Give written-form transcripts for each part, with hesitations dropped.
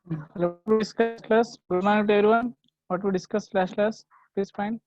What we discuss class? Good morning to everyone. What we discuss class? Please find.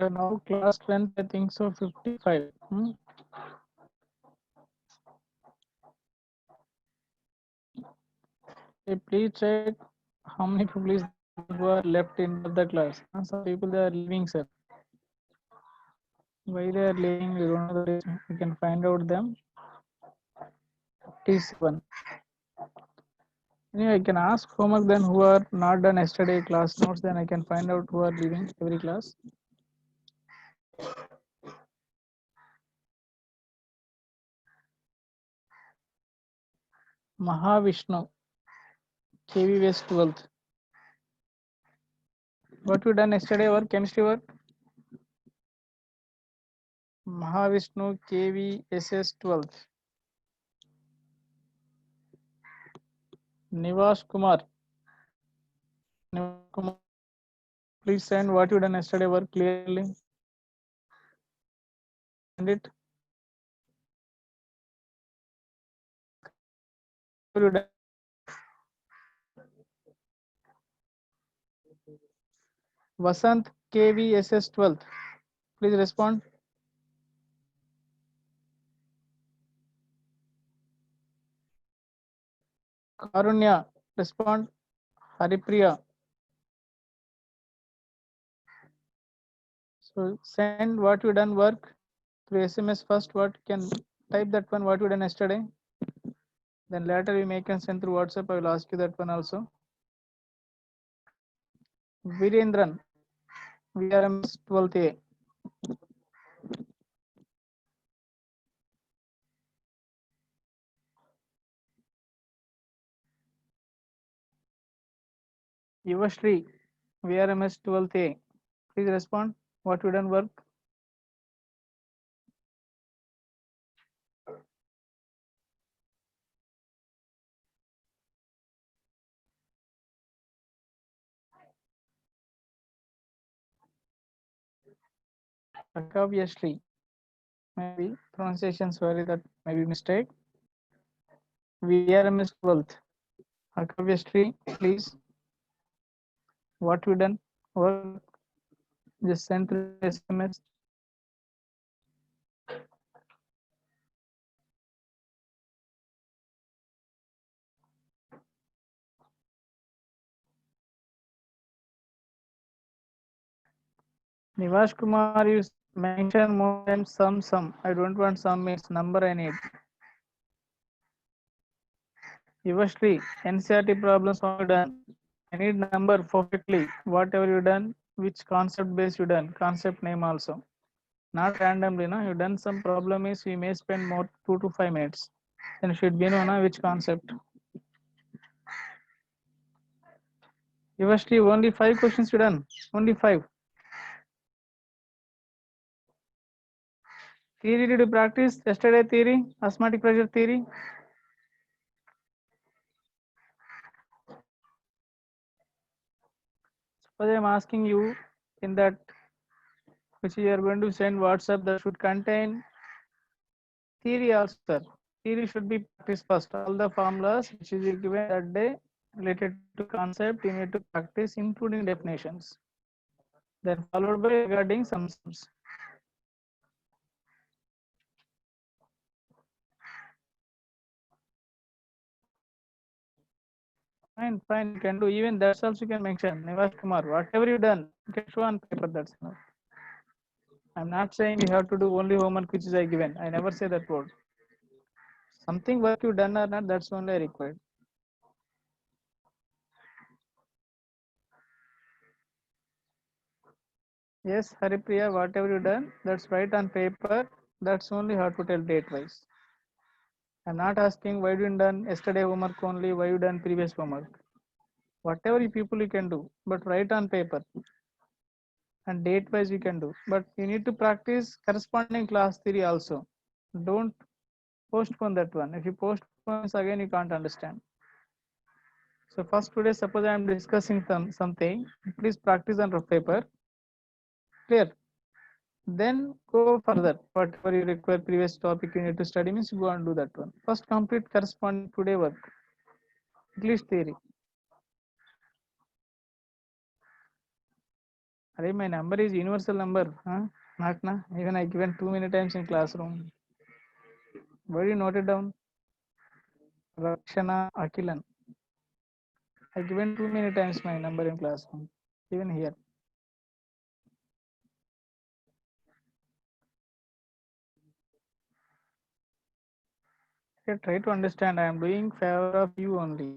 Now class strength, I think so 55. Okay, please check how many people is who are left in the class. Some people they are leaving, sir. Why they are leaving? We don't know the reason. We can find out them. 57. Anyway, I can ask homework then who are not done yesterday class notes. Then I can find out who are leaving every class. Mahavishnu, KV West 12th. What we done yesterday work, chemistry work? Mahavishnu, KV SS 12th. Nivas Kumar. Please send what you done yesterday work clearly. Send it. Vasant, KV SS 12th. Please respond. Karunya, respond. Haripriya. So send what you done work through SMS first. What can type that one what you done yesterday. Then later we make and send through WhatsApp. I will ask you that one also. Virendran, VRMS 12th A. Yuvashri, VRMS 12th A. Please respond. What you done work? Obviously, maybe pronunciations vary, that may be mistake. VRMS 12th. Obviously, please. What you done work? Just send through SMS. Nivas Kumar, you mention more times some. I don't want some means number I need. Yuvashri, NCRT problems all done. I need number perfectly. Whatever you done, which concept base you done, concept name also. Not randomly, no. You done some problem is we may spend more 2 to 5 minutes. Then should be know na which concept. Yuvashri, only 5 questions you done. Only 5. Theory did you practice yesterday? Theory, osmotic pressure theory. Suppose I am asking you in that which you are going to send WhatsApp that should contain theory also, sir. Theory should be practiced first. All the formulas which is given that day related to concept you need to practice, including definitions. Then followed by regarding some sums. Fine, you can do. Even that's also you can mention. Nivas Kumar, whatever you done, you can show on paper. That's enough. I'm not saying you have to do only homework which is I given. I never say that word. Something work you done or not, that's only required. Yes, Haripriya, whatever you done, that's right on paper. That's only how to tell date wise. I'm not asking why you done yesterday homework only, why you done previous homework. Whatever you people you can do, but write on paper and date wise you can do. But you need to practice corresponding class theory also. Don't postpone that one. If you postpone again, you can't understand. So first today, suppose I am discussing something, please practice on rough paper. Clear? Then go further. Whatever you require previous topic you need to study means you go and do that one. First complete corresponding today work. English theory. Array, my number is universal number. Huh? Not na. Even I given too many times in classroom. Where do you note it down? Rakshana Akilan. I given too many times my number in classroom. Even here. Okay, try to understand. I am doing favor of you only.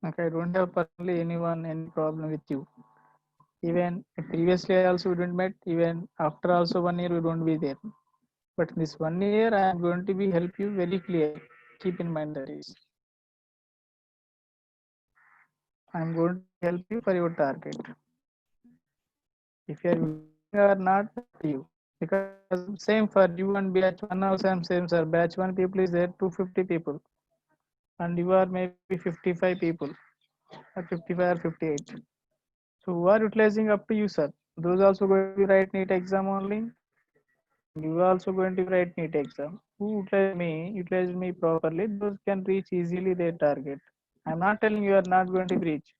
Okay, I don't have personally anyone any problem with you. Even previously I also didn't met. Even after also 1 year we don't be there. But this 1 year I am going to be help you very clear. Keep in mind that is. I am going to help you for your target. If you are willing or not, up to you. Because same for you and batch one also I'm same sir. Batch one people is there 250 people, and you are maybe 55 people, or 55 or 58. So who are utilizing up to you, sir. Those also going to be write NEET exam only. You are also going to write NEET exam. Who utilize me properly, those can reach easily their target. I'm not telling you are not going to reach.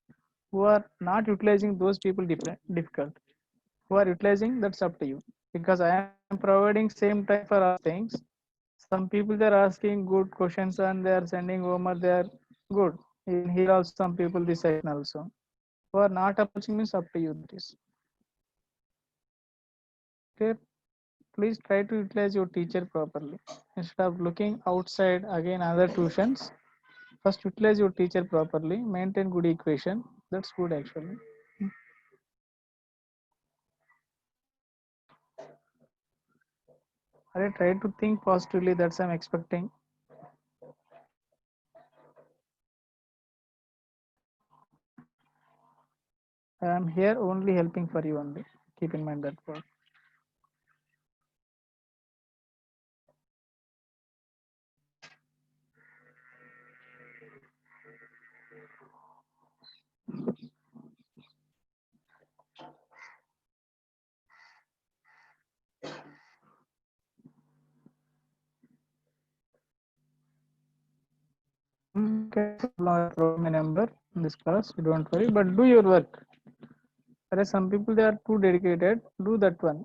Who are not utilizing those people difficult. Who are utilizing, that's up to you. Because I am providing same time for all things. Some people they are asking good questions and they are sending homework. They are good. In here also some people this section also. Who are not approaching means up to you. That is clear. Please try to utilize your teacher properly instead of looking outside again other tuitions. First utilize your teacher properly, maintain good equation. That's good actually. I try to think positively. That's I'm expecting. I am here only helping for you only. Keep in mind that word. Okay, provide my number in this class. You don't worry, but do your work. There are some people they are too dedicated. Do that one.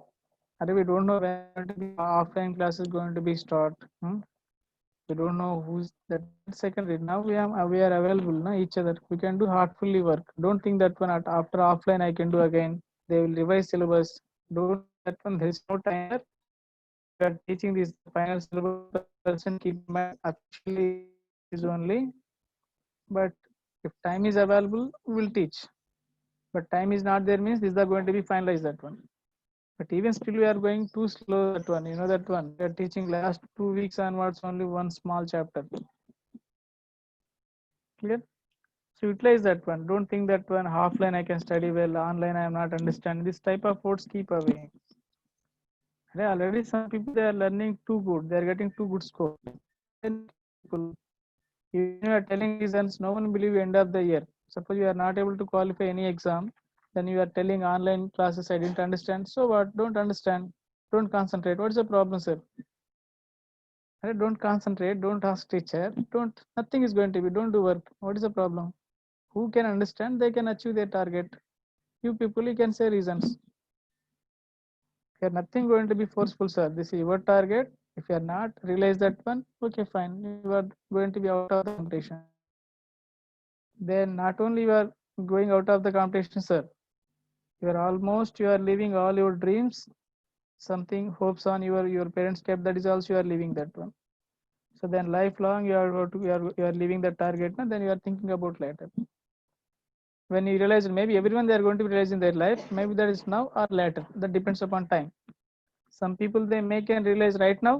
We don't know when to be offline class is going to be start. We don't know who's that secondary. Now we are available na each other. We can do heartfully work. Don't think that one after offline I can do again. They will revise syllabus. Don't that one. There is no time. We are teaching this final syllabus person keep in mind actually is only. But if time is available, we will teach. But time is not there means these are going to be finalized that one. But even still we are going too slow that one. You know that one. We are teaching last 2 weeks onwards only one small chapter. Clear? So utilize that one. Don't think that one offline I can study well, online I am not understanding. This type of words keep away. Already some people they are learning too good. They are getting too good score. People, even you are telling reasons, no one believe end of the year. Suppose you are not able to qualify any exam, then you are telling online classes I didn't understand. So what? Don't understand. Don't concentrate. What is the problem, sir? Don't concentrate. Don't ask teacher. Don't. Nothing is going to be. Don't do work. What is the problem? Who can understand? They can achieve their target. You people, you can say reasons. You are nothing going to be forceful, sir. This is your target. If you are not realize that one, okay, fine. You are going to be out of the competition. then not only you are going out of the competition, sir, you are leaving all your dreams, something hopes on your parents kept, that is also you are leaving that one. So then lifelong you are you are leaving the target, and then you are thinking about later. When you realize, maybe everyone they are going to be realize in their life, maybe that is now or later. That depends upon time. Some people they may can realize right now,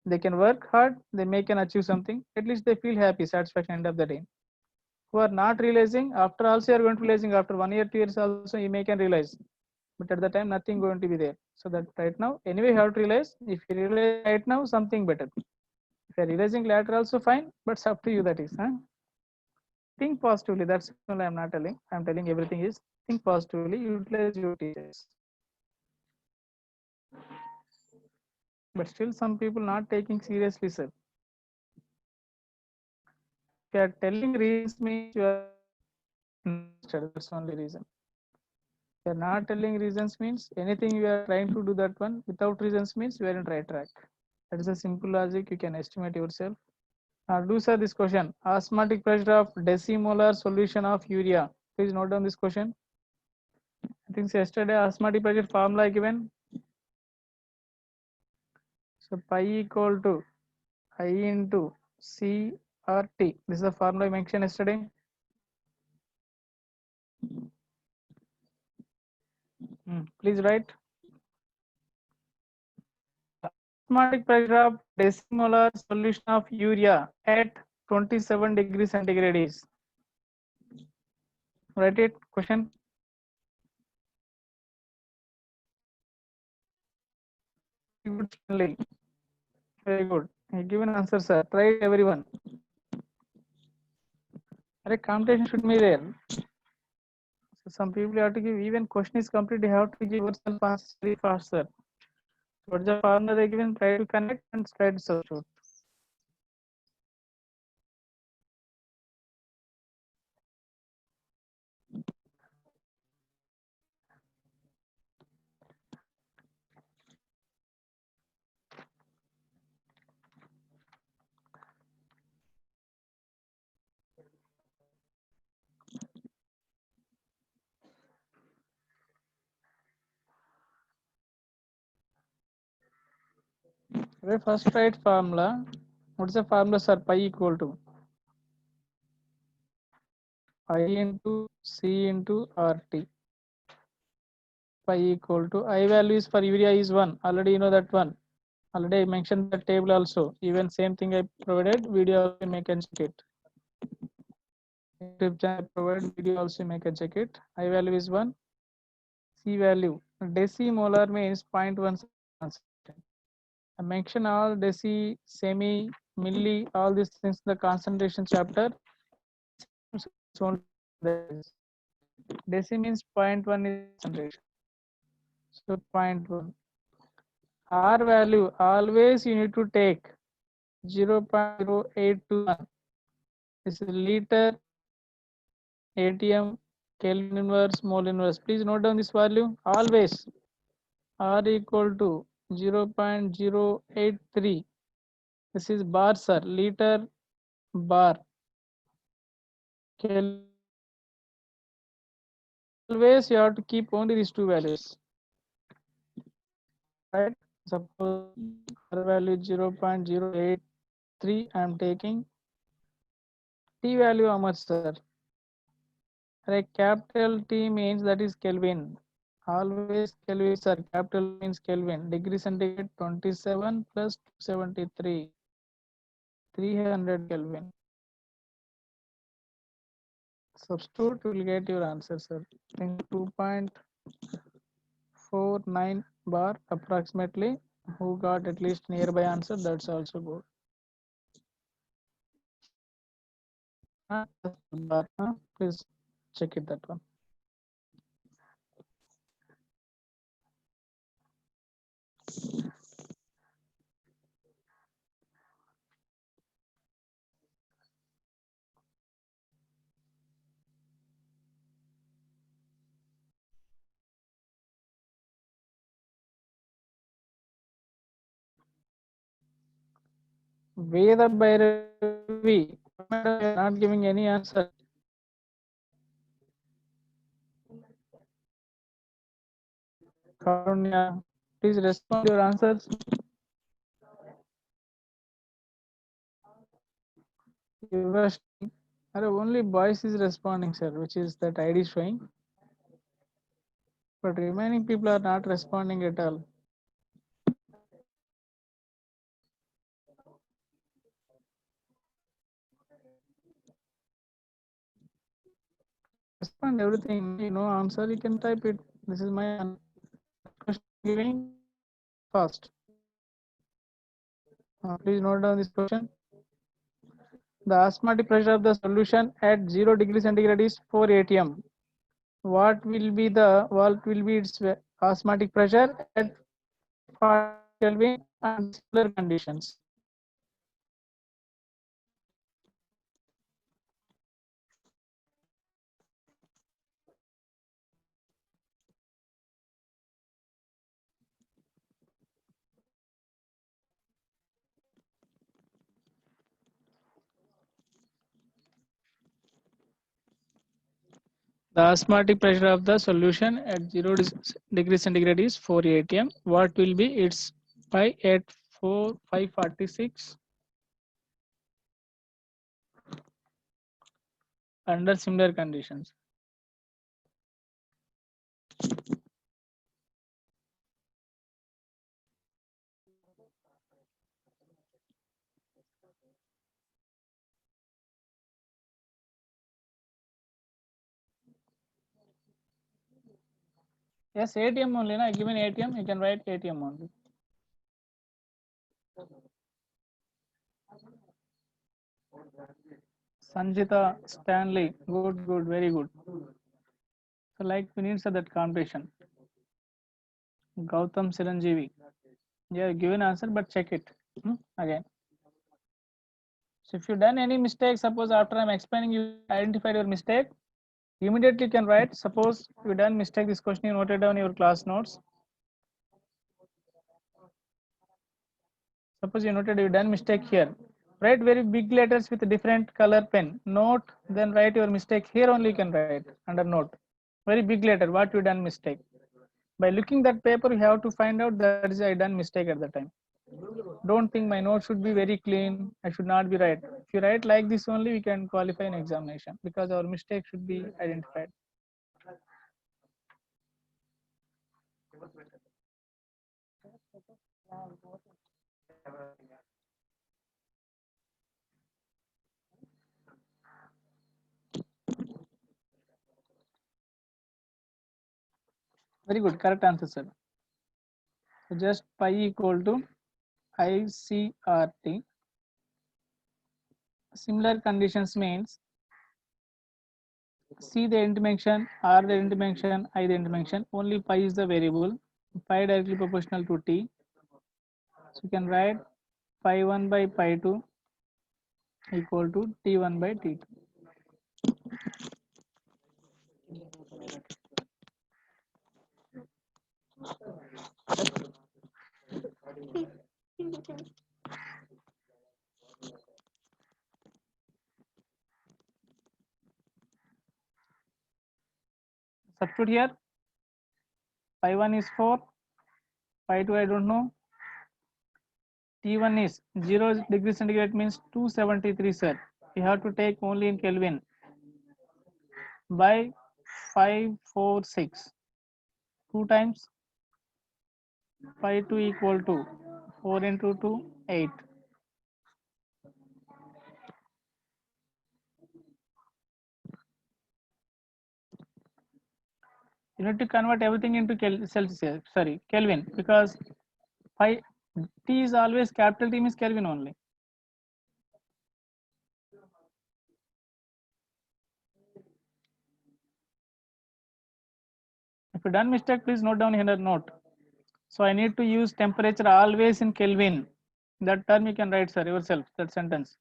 they can work hard, they may can achieve something. At least they feel happy, satisfaction end of the day. Who are not realizing, after also you are going to realizing after 1 year, 2 years also you may can realize. But at the time nothing going to be there. So that right now, anyway you have to realize. If you realize right now, something better. If you are realizing later also fine, but it's up to you, that is. Huh? Think positively. That's all I'm not telling. I'm telling everything is think positively, utilize your teachers. But still some people not taking seriously, sir. If you are telling reasons means you are interested. That's only reason. If you are not telling reasons means anything you are trying to do that one without reasons means you are in right track. That is a simple logic. You can estimate yourself. Do sir this question. Osmotic pressure of decimolar solution of urea. Please note down this question. I think yesterday osmotic pressure formula given. So pi equal to I into CRT. This is the formula I mentioned yesterday. Please write. Osmotic pressure of decimolar solution of urea at 27 degrees centigrade is. Write it. Question. Very good, Stanley. Very good. I give an answer, sir. Try it, everyone. Competition should be there. So some people have to give, even question is complete, you have to give yourself answer very fast, sir. What's the formula they given? Try to connect and try to substitute. First write formula. What's the formula, sir? Pi equal to I into C into RT. Pi equal to I values for urea is 1. Already you know that one. Already I mentioned the table also. Even same thing I provided. Video also you can check it. YouTube channel provide video also you can check it. I value is 1. C value. Decimolar means 0.1. I mention all deci, semi, milli, all these things the concentration chapter. Deci means 0.1 is concentration. So 0.1. R value always you need to take 0.0821. This is liter, ATM, Kelvin inverse, mole inverse. Please note down this value always. R equal to 0.083. This is bar, sir. Liter, bar. Kelvin. Always you have to keep only these two values. Right? Suppose R value 0.083. I am taking. T value how much, sir? Capital T means that is Kelvin. Always Kelvin, sir. Capital means Kelvin. Degree centigrade 27 plus 273. 300 Kelvin. Substitute, you will get your answer, sir. I think 2.49 bar approximately. Who got at least nearby answer, that's also good. Bar, please check it, that one. Veda Bhairavi, not giving any answer. Karunya, please respond your answers. Only boys is responding, sir, which is that ID showing. But remaining people are not responding at all. Respond everything. You know answer, you can type it. This is my question giving fast. Please note down this question. The osmotic pressure of the solution at 0 degree centigrade is 4 atm. What will be its osmotic pressure at 540 Kelvin and similar conditions? The osmotic pressure of the solution at 0 degree centigrade is 4 atm. What will be its pi at 546 under similar conditions? Yes, ATM only. Na? Given ATM, you can write ATM only. Sanjita Stanley, good, very good. So like we need that competition. Gautam Siranjeevi, yeah, given answer, but check it again. So if you done any mistake, suppose after I'm explaining you identified your mistake, immediately you can write. Suppose you done mistake, this question you noted down your class notes. Suppose you noted you done mistake here. Write very big letters with a different color pen. Note, then write your mistake here only you can write under note. Very big letter, what you done mistake. By looking that paper, you have to find out that is I done mistake at the time. Don't think my note should be very clean. I should not be right. If you write like this only, we can qualify an examination because our mistake should be identified. Very good, correct answer, sir. So just pi equal to ICRT. Similar conditions means C the intervention, R the intervention, I the intervention. Only pi is the variable. Pi directly proportional to T. So you can write pi 1 by pi 2 equal to T1 by T2. Substitute here. Pi 1 is 4, pi 2 I don't know. T1 is 0 degree centigrade means 273, sir. You have to take only in Kelvin by 546. 2 times pi 2 equal to 4 into 2, 8. You need to convert everything into Celsius, sorry, Kelvin, because pi T is always capital T means Kelvin only. If you done mistake, please note down here note. So I need to use temperature always in Kelvin. That term you can write, sir, yourself, that sentence.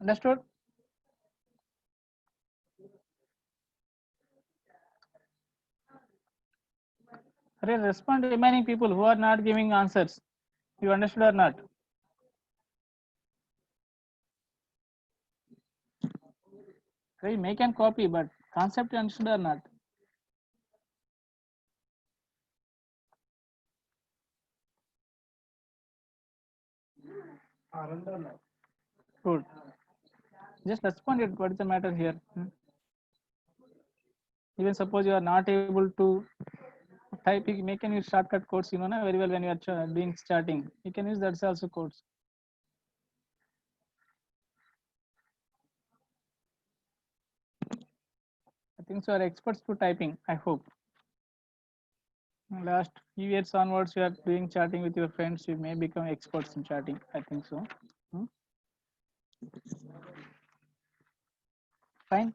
Understood? Respond to remaining people who are not giving answers. You understood or not? Make and copy, but concept you understood or not? Good. Just respond it. What is the matter here? Even suppose you are not able to type, you can use shortcut codes, very well when you are doing starting. You can use that's also codes. I think so are experts to typing, I hope. Last few years onwards, you are doing chatting with your friends, you may become experts in chatting. I think so. Fine.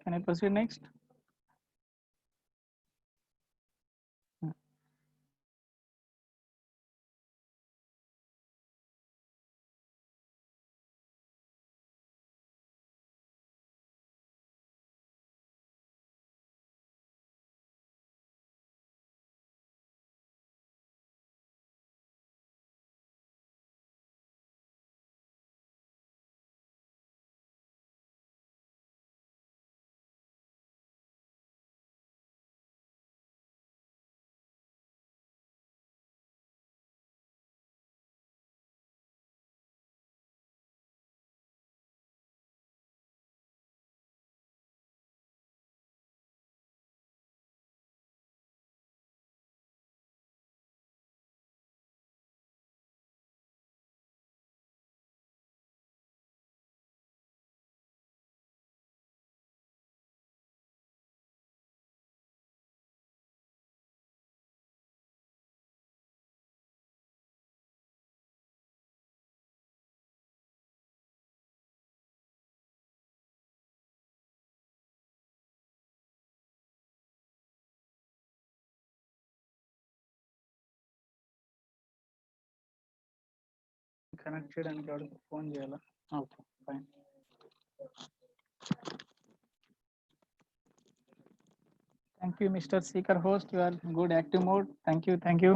Can I proceed next? Connected and got phone చేయాలా? Okay, fine. Thank you, Mr. Seeker host. You are good active mode. Thank you, thank you.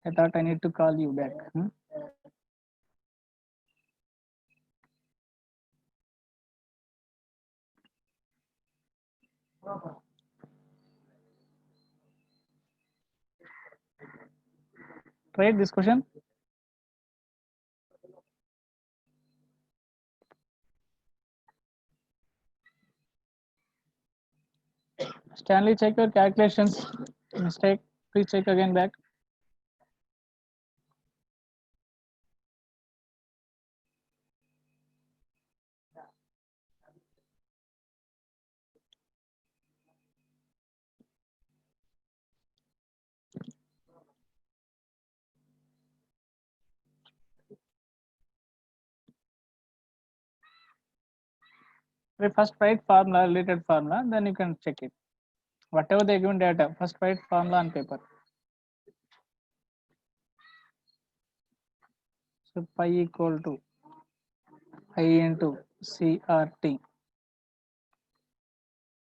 I thought I need to call you back. Try this question. Stanley, check your calculations. Mistake. Please check again back. First write formula, related formula, then you can check it. Whatever they given data, first write formula on paper. So pi equal to I into CRT.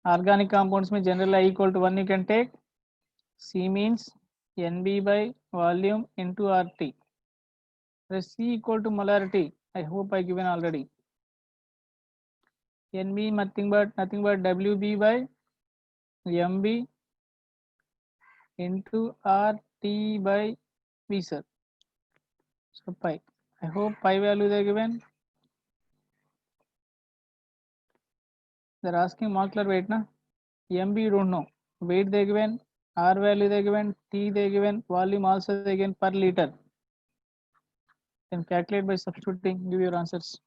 Organic compounds में generally I equal to 1 you can take. C means NB by volume into RT. C equal to molarity. I hope I given already. NB nothing but WB by MB into RT by V sir. So pi. I hope pi value they given. They're asking molecular weight na. MB you don't know. Weight they given, R value they given, T they given, volume also they given per liter. Then calculate by substituting, give your answers.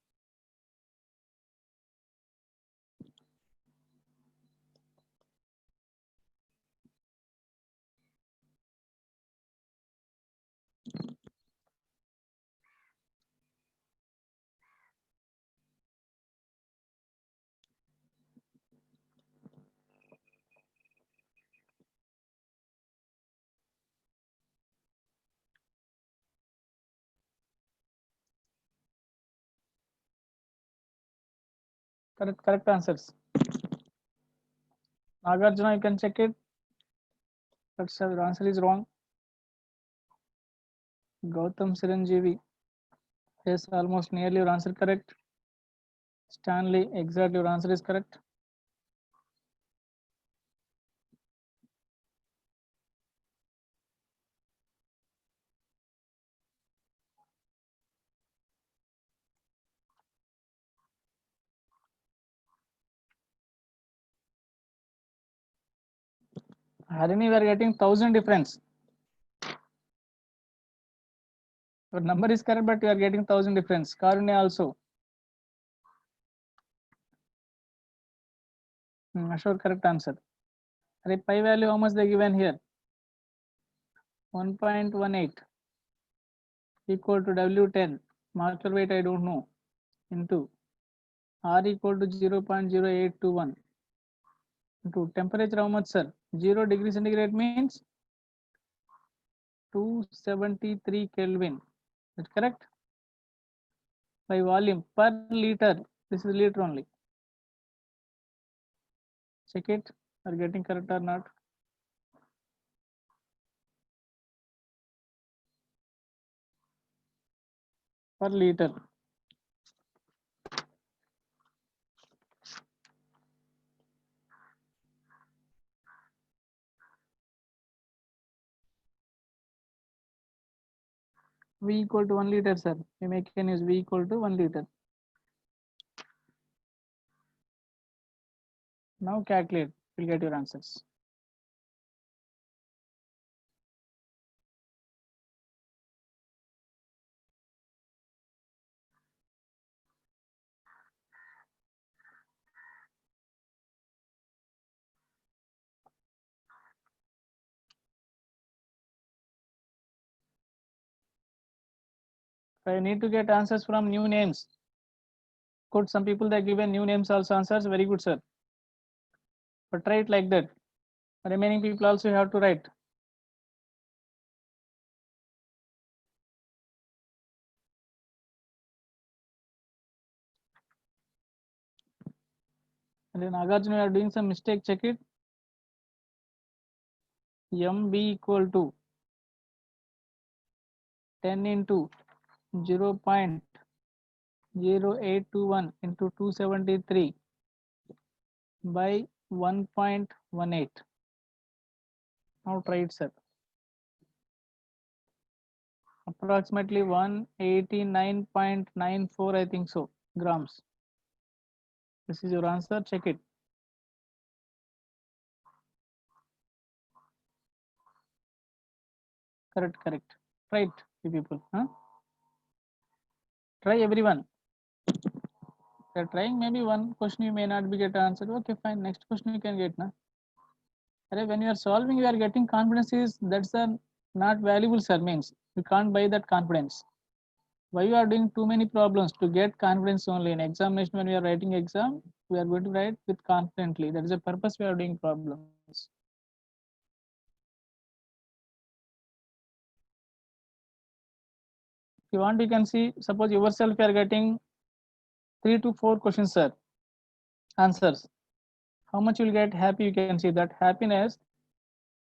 Correct answers. Nagarjuna, you can check it. But sir, your answer is wrong. Gautam Chiranjeevi. Yes, almost nearly your answer correct. Stanley, exactly your answer is correct. Harini, we are getting 1000 difference. Your number is correct, but you are getting 1000 difference. Karunya also. Ashok, correct answer. Pi value, how much they given here? 1.18 equal to W10. Molecular weight I don't know. Into R equal to 0.0821 into temperature how much, sir? 0 degree centigrade means 273 Kelvin. That's correct. By volume per liter. This is liter only. Check it. Are getting correct or not? Per liter. V equal to 1 liter, sir. We make can use V equal to 1 liter. Now calculate. You'll get your answers. I need to get answers from new names. Good. Some people they given new names also answers. Very good, sir. But try it like that. Remaining people also have to write. And then Nagarjuna, you are doing some mistake. Check it. MB equal to 10 into 0.0821 into 273 by 1.18. Now try it, sir. Approximately 189.94, I think so, grams. This is your answer. Check it. Correct, correct. Try it, you people. Huh? Try everyone. You're trying maybe one question you may not be get answered. Okay, fine. Next question you can get. Na? When you are solving, you are getting confidence is that's a not valuable, sir. Means you can't buy that confidence. Why you are doing too many problems to get confidence only in examination? When we are writing exam, we are going to write with confidently. That is the purpose we are doing problems. If you want, you can see. Suppose yourself you are getting 3 to 4 questions, sir. Answers. How much you will get happy? You can see that happiness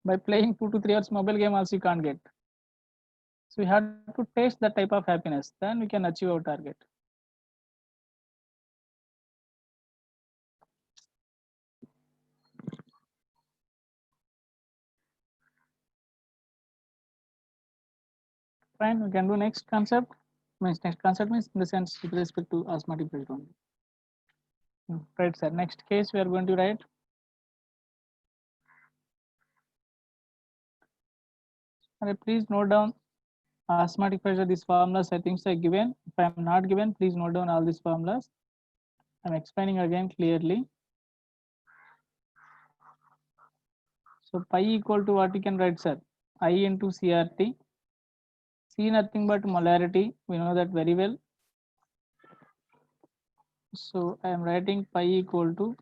by playing 2 to 3 hours mobile game also you can't get. So we have to taste that type of happiness. Then we can achieve our target. Fine, we can do next concept. Means next concept means in the sense with respect to osmotic pressure only. Right, sir. Next case we are going to write. Please note down osmotic pressure. These formulas I think so given. If I am not given, please note down all these formulas. I'm explaining again clearly. So pi equal to what you can write, sir? I into CRT. C nothing but molarity. We know that very well. So I am writing pi equal to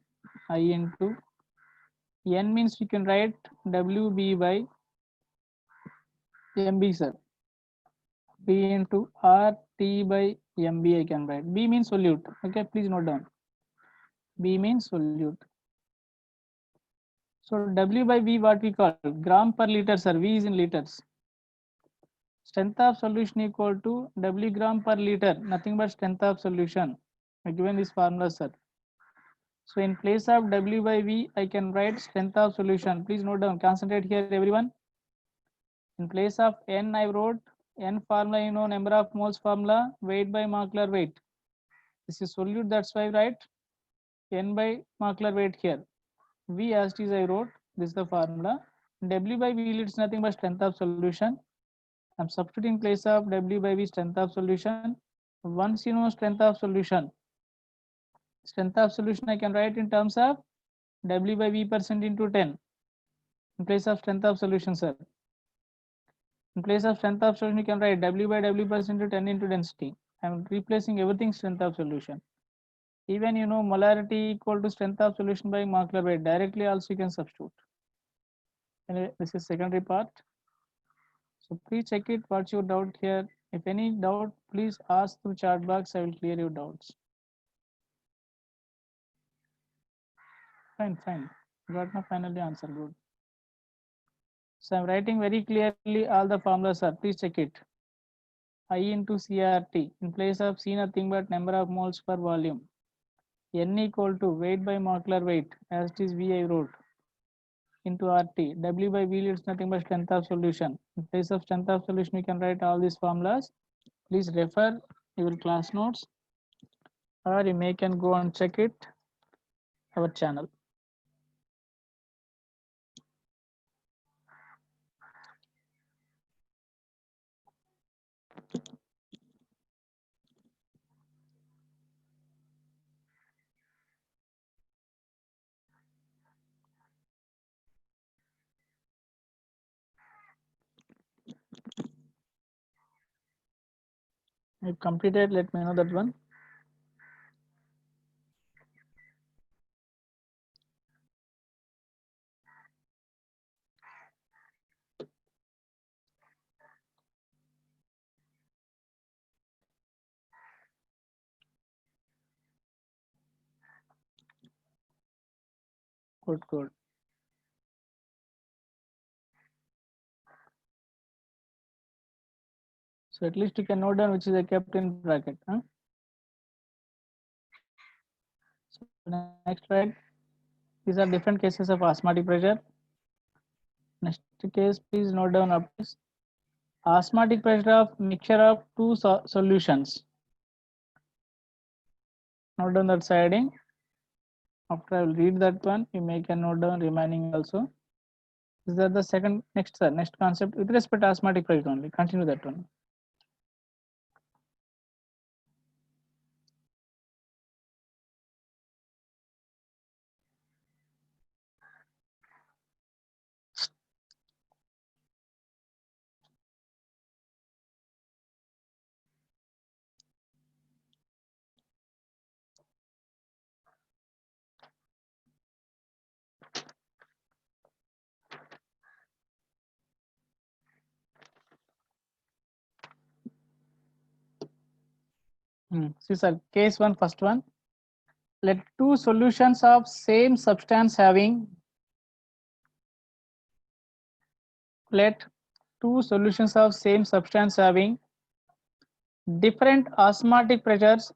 I into N means we can write WB by MB, sir. B into RT by MB I can write. B means solute. Okay, please note down. B means solute. So W by V, what we call gram per liter, sir. V is in liters. Strength of solution equal to W gram per liter, nothing but strength of solution. I given this formula, sir. So in place of W by V, I can write strength of solution. Please note down, concentrate here, everyone. In place of N, I wrote N formula, you know, number of moles formula, weight by molecular weight. This is solute, that's why I write N by molecular weight here. V as it is, I wrote, this is the formula. W by V, it's nothing but strength of solution. I'm substituting in place of W by V strength of solution. Once you know strength of solution I can write in terms of W by V percent into 10 in place of strength of solution, sir. In place of strength of solution, you can write W by W percent into 10 into density. I'm replacing everything strength of solution. Even you know molarity equal to strength of solution by molecular weight. Directly also you can substitute. Anyway, this is secondary part. So please check it. What's your doubt here? If any doubt, please ask through chat box. I will clear your doubts. Fine. Got my finally answer. Good. So I'm writing very clearly all the formulas, sir. Please check it. I into CRT in place of C, nothing but number of moles per volume. N equal to weight by molecular weight, as it is V I wrote, into RT. W by V is nothing but strength of solution. In place of strength of solution, you can write all these formulas. Please refer your class notes, or you may can go and check it our channel. If completed, let me know that one. Good. So at least you can note down which is kept in bracket. Huh? So next slide. These are different cases of osmotic pressure. Next case, please note down up this. Osmotic pressure of mixture of two solutions. Note down that siding. After I will read that one, you may can note down remaining also. Is that the second next sir? Next concept with respect to osmotic pressure only. Continue that one. See sir, case one, first one. Let two solutions of same substance having different osmotic pressures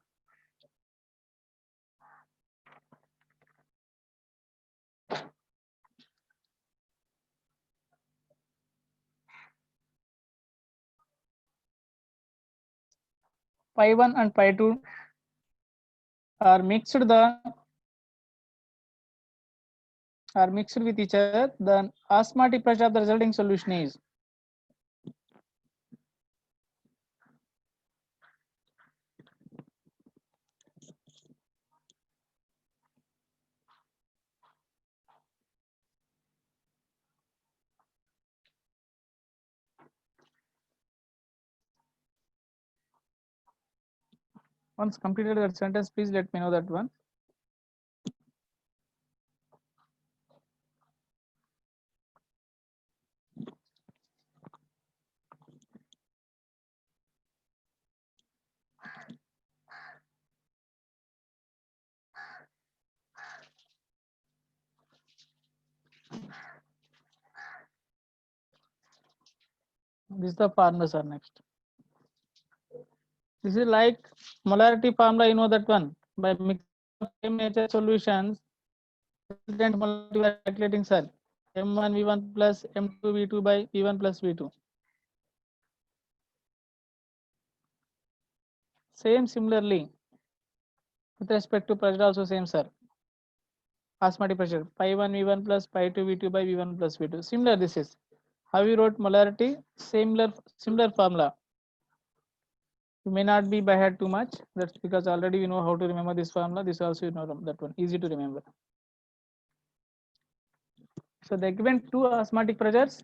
pi 1 and pi 2 are mixed with each other, then osmotic pressure of the resulting solution is once completed that sentence, please let me know that one. This is the formulas are next. This is like molarity formula, you know that one. By mixing of same nature solutions, resultant molarity we are calculating, sir. M1 V1 plus M2 V2 by V1 plus V2. Same similarly with respect to pressure also same, sir. Osmotic pressure pi 1 V1 plus pi 2 V2 by V1 plus V2. Similar this is. How you wrote molarity? Similar formula. You may not be by head too much. That's because already we know how to remember this formula. This also you know that one. Easy to remember. So they given two osmotic pressures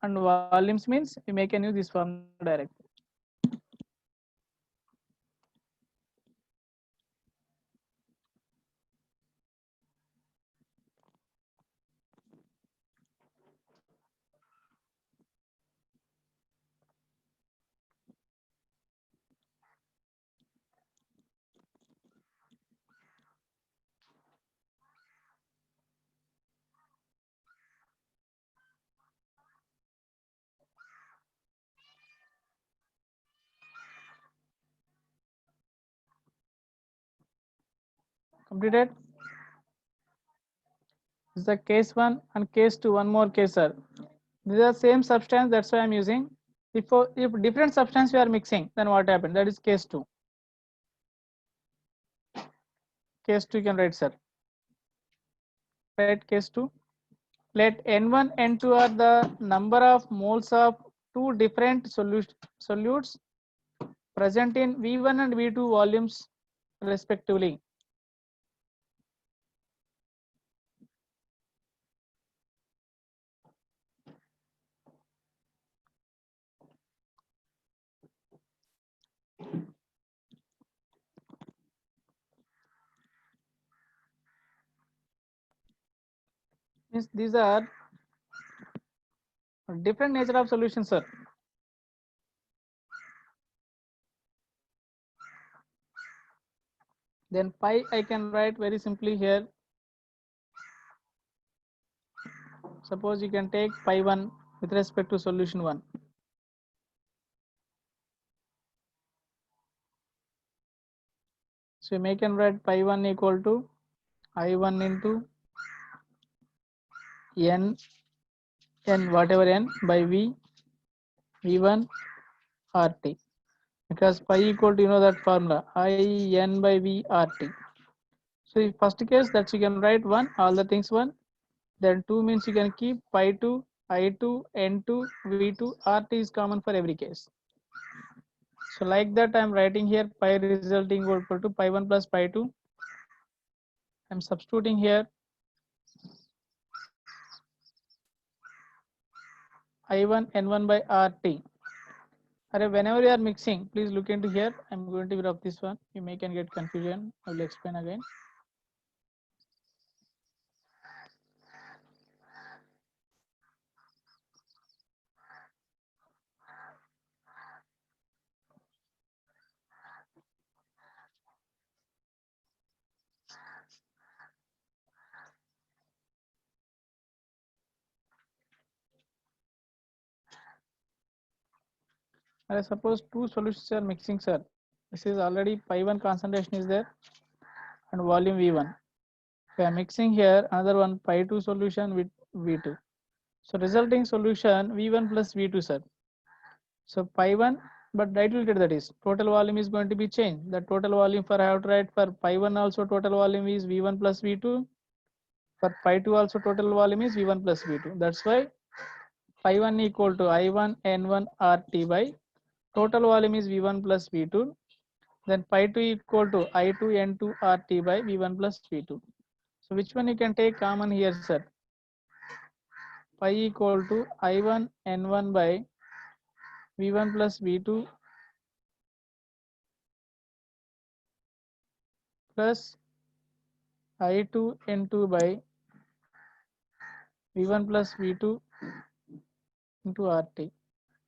and volumes means we may can use this formula direct. Completed. This is the case 1 and case 2. One more case, sir. These are same substance. That's why I'm using. If different substance we are mixing, then what happened? That is case 2. Case 2 you can write, sir. Write case 2. Let N1, N2 are the number of moles of two different solutes present in V1 and V2 volumes respectively. Means these are different nature of solutions, sir. Then pi I can write very simply here. Suppose you can take pi 1 with respect to solution 1. So you can write pi 1 equal to I1 into n whatever n by v1 rt, because pi equal to you know that formula I n by v rt. So in first case that you can write 1, all the things 1, then 2 means you can keep pi 2 I2 n2 v2 rt is common for every case. So like that I'm writing here pi resulting equal to pi 1 plus pi 2. I'm substituting here I1 n1 by rt. Whenever you are mixing, please look into here. I'm going to drop this one. You may can get confusion. I will explain again. Suppose two solutions are mixing, sir. This is already pi 1 concentration is there and volume V1. We are mixing here another one pi 2 solution with V2. So resulting solution V1 plus V2, sir. So pi 1, but diluted, that is total volume is going to be changed. The total volume for I have to write for pi 1 also total volume is V1 plus V2. For pi 2 also total volume is V1 plus V2. That's why pi 1 equal to I1 N1 RT by total volume is V1 plus V2. Then pi 2 equal to I2 N2 RT by V1 plus V2. So which one you can take common here, sir? Pi equal to I1 N1 by V1 plus V2 plus I2 N2 by V1 plus V2 into RT.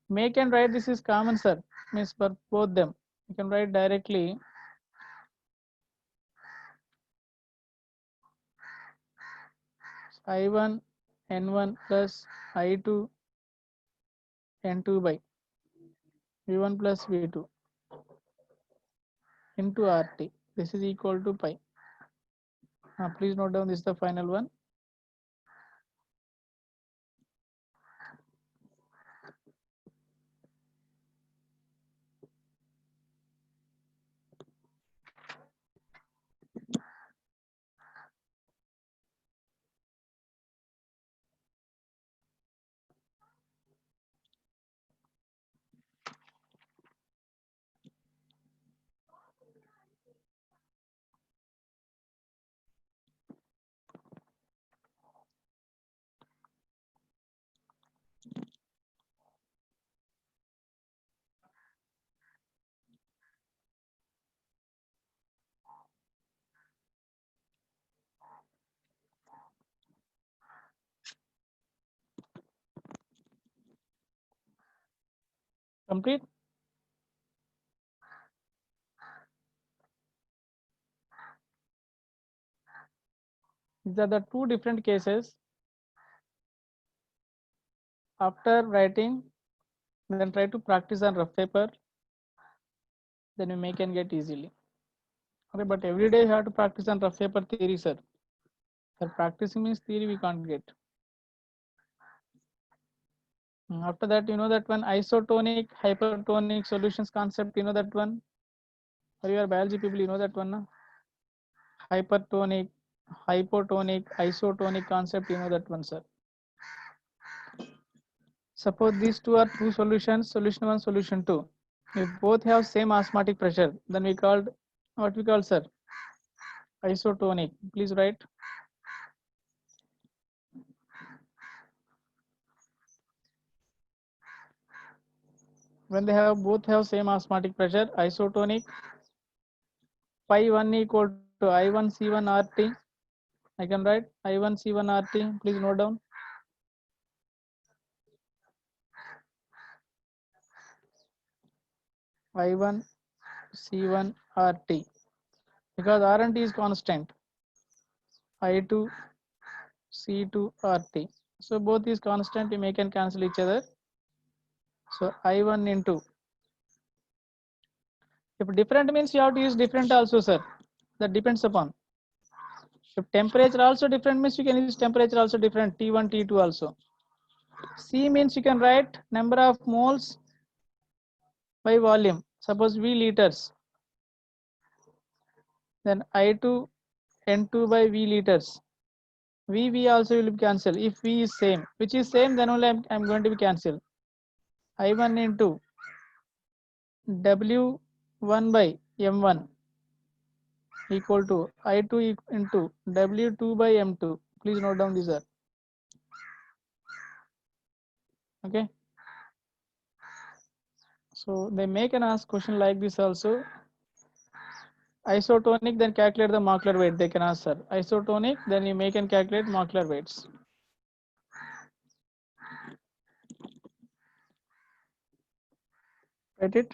Make and write this is common, sir. Means for both them. You can write directly I1 N1 plus I2 N2 by V1 plus V2 into RT. This is equal to pi. Please note down this is the final one. Complete. These are the two different cases. After writing, then try to practice on rough paper. Then you make and get easily. Okay, but every day you have to practice on rough paper theory, sir. Sir, practicing means theory we can't get. After that, you know that one isotonic hypertonic solutions concept. You know that one. Or you are biology people, you know that one, na? Hypertonic, hypotonic, isotonic concept. You know that one, sir. Suppose these two are two solutions, solution 1, solution 2. If both have same osmotic pressure, then we called, what we call, sir? Isotonic. Please write. When they have both have same osmotic pressure, isotonic. Pi 1 equal to I1 C1 RT. I can write I1 C1 RT. Please note down. I1 C1 RT, because R and T is constant. I2 C2 RT. So both is constant, you make and cancel each other. So I1 into, if different means you have to use different also, sir. That depends upon. If temperature also different means you can use temperature also different, T1, T2 also. C means you can write number of moles by volume. Suppose V liters. Then I2 N2 by V liters. V also will be cancelled. If V is same, which is same, then only I'm going to be cancelled. I1 into W1 by M1 equal to I2 into W2 by M2. Please note down these are. Okay. So they make an ask question like this also. Isotonic, then calculate the molecular weight. They can answer. Isotonic, then you make and calculate molecular weights. Get it?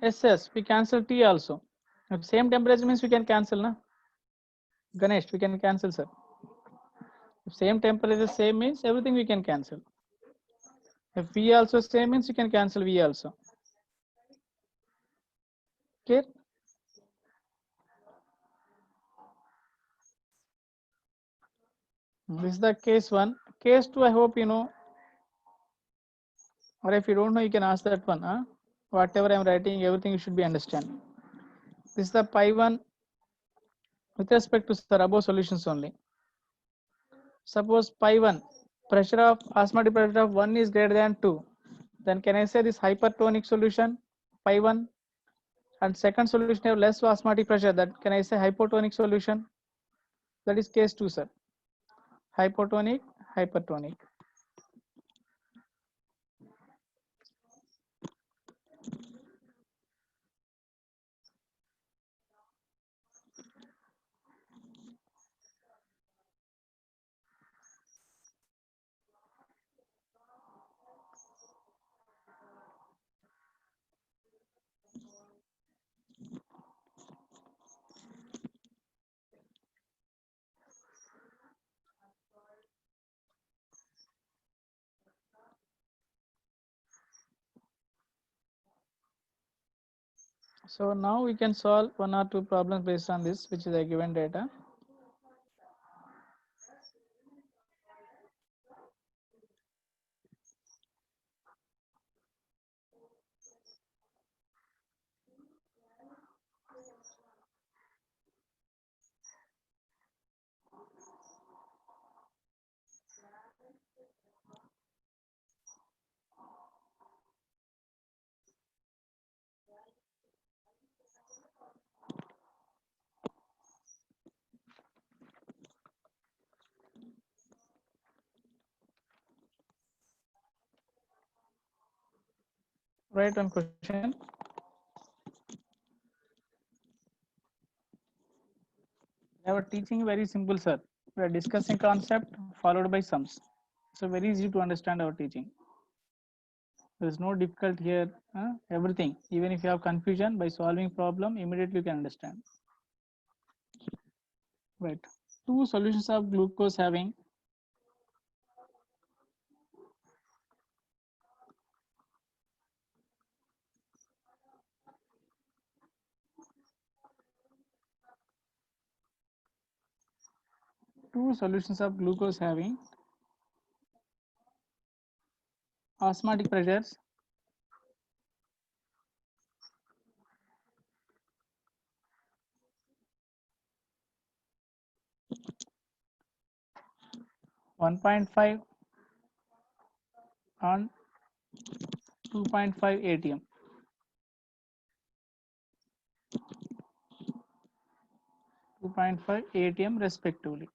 Yes, we cancel T also. If same temperature means we can cancel, na? Ganesh, we can cancel, sir. If same temperature same means everything we can cancel. If V also same means you can cancel V also. Clear? This is the case 1. Case 2, I hope you know. Or if you don't know, you can ask that one. Huh? Whatever I'm writing, everything you should be understand. This is the pi 1 with respect to sir above solutions only. Suppose pi 1, pressure of osmotic pressure of 1 is greater than 2. Then can I say this hypertonic solution? pi 1, and second solution have less osmotic pressure. That can I say hypotonic solution? That is case 2, sir. Hypotonic, hypertonic. So now we can solve 1 or 2 problems based on this, which is a given data. Write one question. Our teaching very simple, sir. We are discussing concept followed by sums. So very easy to understand our teaching. There is no difficult here. Everything. Even if you have confusion, by solving problem, immediately you can understand. Right. Two solutions of glucose having 1.5 osmotic pressures, on 2.5 atm. 2.5 atm respectively.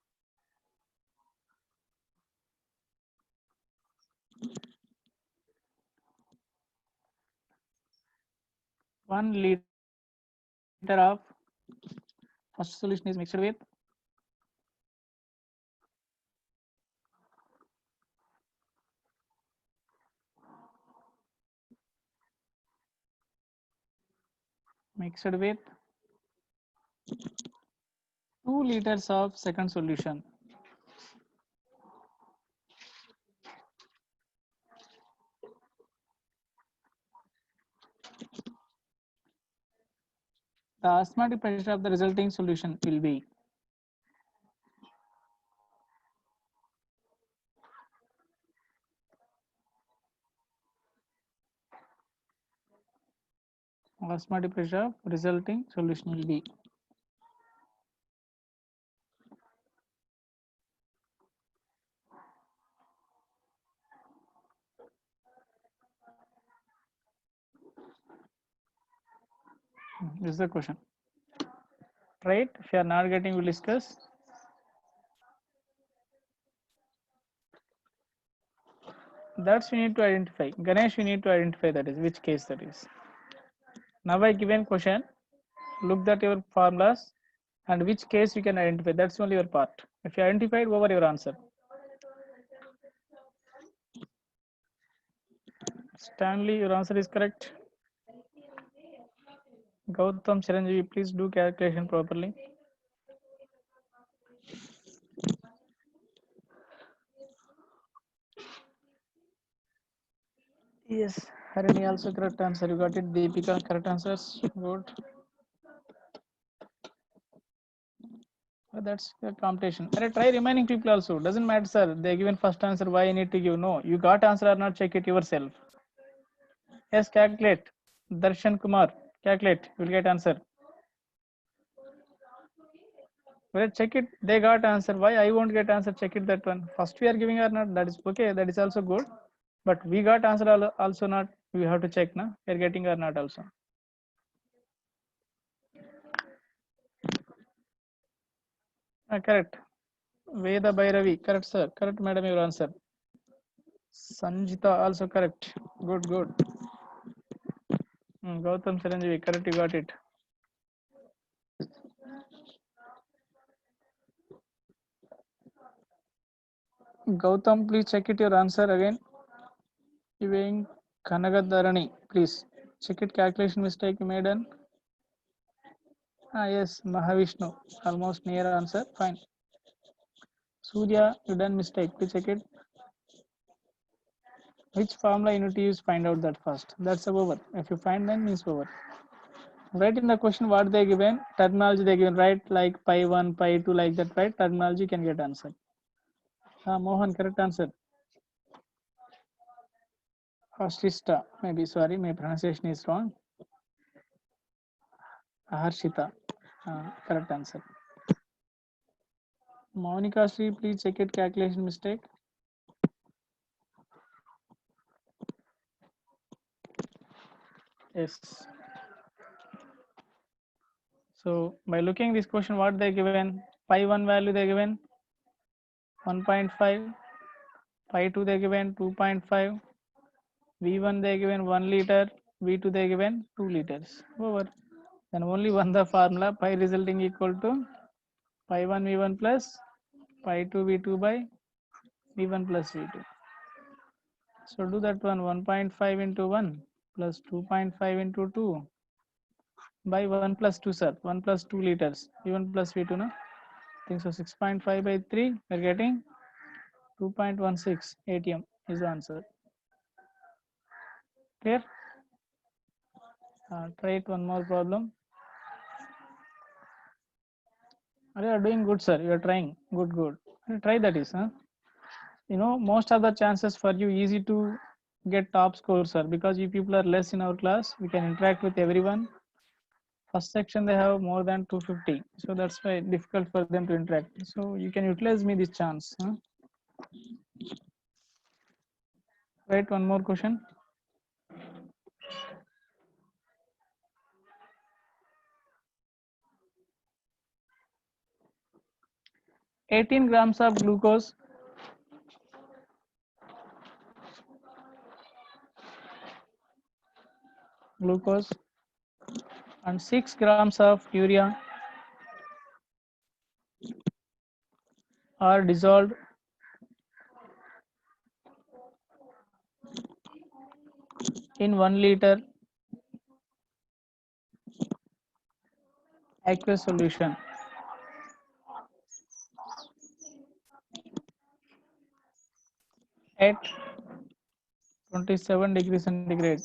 One liter of first solution is mixed with mixed with 2 liters of second solution. The osmotic pressure of the resulting solution will be osmotic pressure of resulting solution will be this is the question. Right? If you are not getting, we'll discuss. That's we need to identify. Ganesh, we need to identify that is which case that is. Now I given question, look at your formulas and which case you can identify. That's only your part. If you identified, over your answer. Stanley, your answer is correct. Gautam Chiranjeevi, please do calculation properly. Yes, Harini also correct answer. You got it. Deepika, correct answers. Good. That's the competition. Try remaining people also. Doesn't matter, sir. They given first answer. Why I need to give? No, you got answer or not? Check it yourself. Yes, calculate. Darshan Kumar, calculate. You will get answer. Well, check it. They got answer. Why I won't get answer? Check it that one. First we are giving or not? That is okay. That is also good. But we got answer also not. We have to check, na? We are getting or not also. Correct. Veda Bhairavi. Correct, sir. Correct, madam, your answer. Sanjita also correct. Good, good. Gautam Chiranjeevi, correct, you got it. Gautam, please check it your answer again. Even Kanagadharani, please check it. Calculation mistake you made. Yes, Mahavishnu, almost near answer. Fine. Surya, you done mistake. Please check it. Which formula you need to use? Find out that first. That's over. If you find, then means over. Write in the question what they given, terminology they given, right? Like pi 1, pi 2, like that, right? Terminology can get answer. Mohan, correct answer. Ashrista, maybe, sorry, my pronunciation is wrong. Harshita, correct answer. Monica Sri, please check it. Calculation mistake. Yes. So by looking this question, what they given? Pi 1 value they given 1.5, pi 2 they given 2.5, V1 they given 1 liter, V2 they given 2 liters. Over. Then only one the formula, pi resulting equal to pi 1 V1 plus pi 2 V2 by V1 plus V2. So do that one, 1.5 into 1 plus 2.5 into 2 by 1 plus 2, sir. 1 plus 2 liters, V1 plus V2, no? I think so. 6.5 by 3, we're getting 2.16 ATM is the answer. Clear? Try it one more problem. You are doing good, sir. You are trying. Good, good. Try that is, huh? You know, most of the chances for you easy to get top score, sir, because you people are less in our class. We can interact with everyone. First section they have more than 250, so that's why difficult for them to interact. So you can utilize me this chance, huh? Write one more question. 18 grams of glucose and 6 grams of urea are dissolved in 1 liter aqueous solution at 27 degrees centigrade.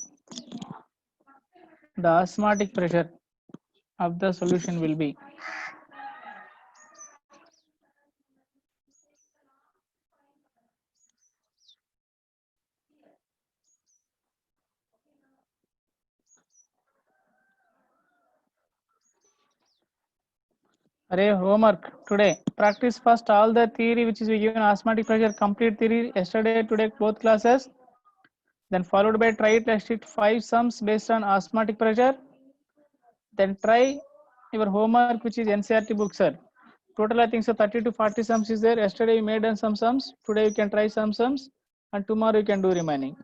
The osmotic pressure of the solution will be. Array homework today. Practice first all the theory which is given osmotic pressure, complete theory yesterday, today both classes. Then followed by try test it 5 sums based on osmotic pressure. Then try your homework which is NCERT book, sir. Total I think so 30 to 40 sums is there. Yesterday you made done some sums. Today you can try some sums and tomorrow you can do remaining.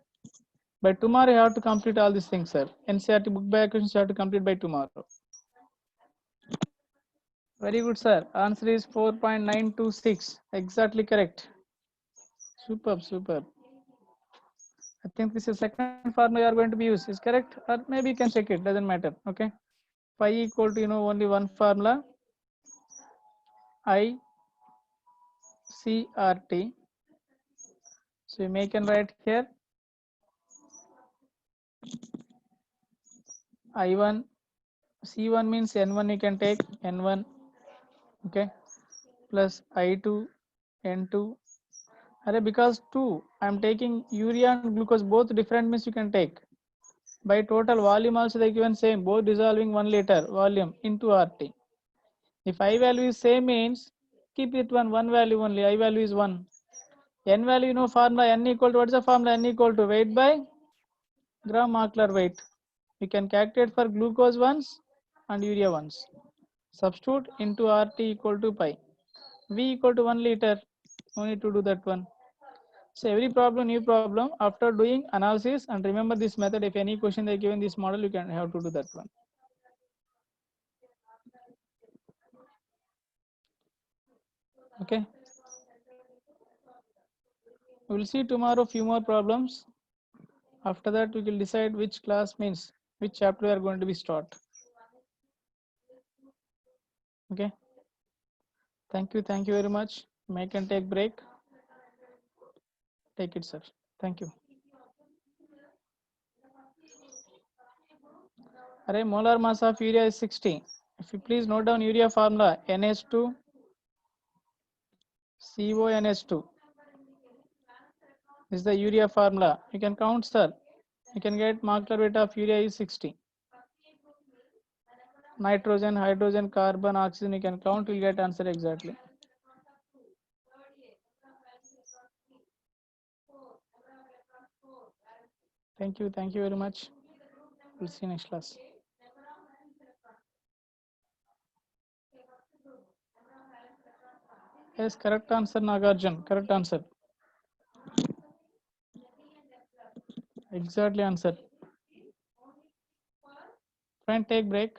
By tomorrow you have to complete all these things, sir. NCERT book by questions you have to complete by tomorrow. Very good, sir. Answer is 4.926. Exactly correct. Superb, superb. I think this is second formula you are going to be used. Is correct? Or maybe you can check it. Doesn't matter. Okay. Pi equal to only one formula. I CRT. So you make and write here. I1 C1 means N1 you can take N1. Okay. Plus I2 N2. Because 2 I am taking urea and glucose both different means you can take. By total volume also they given same, both dissolving 1 liter volume into RT. If I value is same means keep it one value only. I value is 1. N value formula N equal to, what is the formula? N equal to weight by gram molecular weight. We can calculate for glucose once and urea once. Substitute into RT equal to pi. V equal to 1 liter. No need to do that one. So every problem, new problem. After doing analysis and remember this method. If any question they given this model, you can have to do that one. Okay. We will see tomorrow few more problems. After that, we will decide which class means which chapter we are going to be start. Okay. Thank you very much. Make and take break. Take it, sir. Thank you. Array molar mass of urea is 60. If you please note down urea formula NH2 CONH2. This is the urea formula. You can count, sir. You can get molecular weight of urea is 60. Nitrogen, hydrogen, carbon, oxygen. You can count. You'll get answer exactly. Thank you very much. We'll see you next class. Yes, correct answer, Nagarjun. Correct answer. Exactly answer. Friend, take break.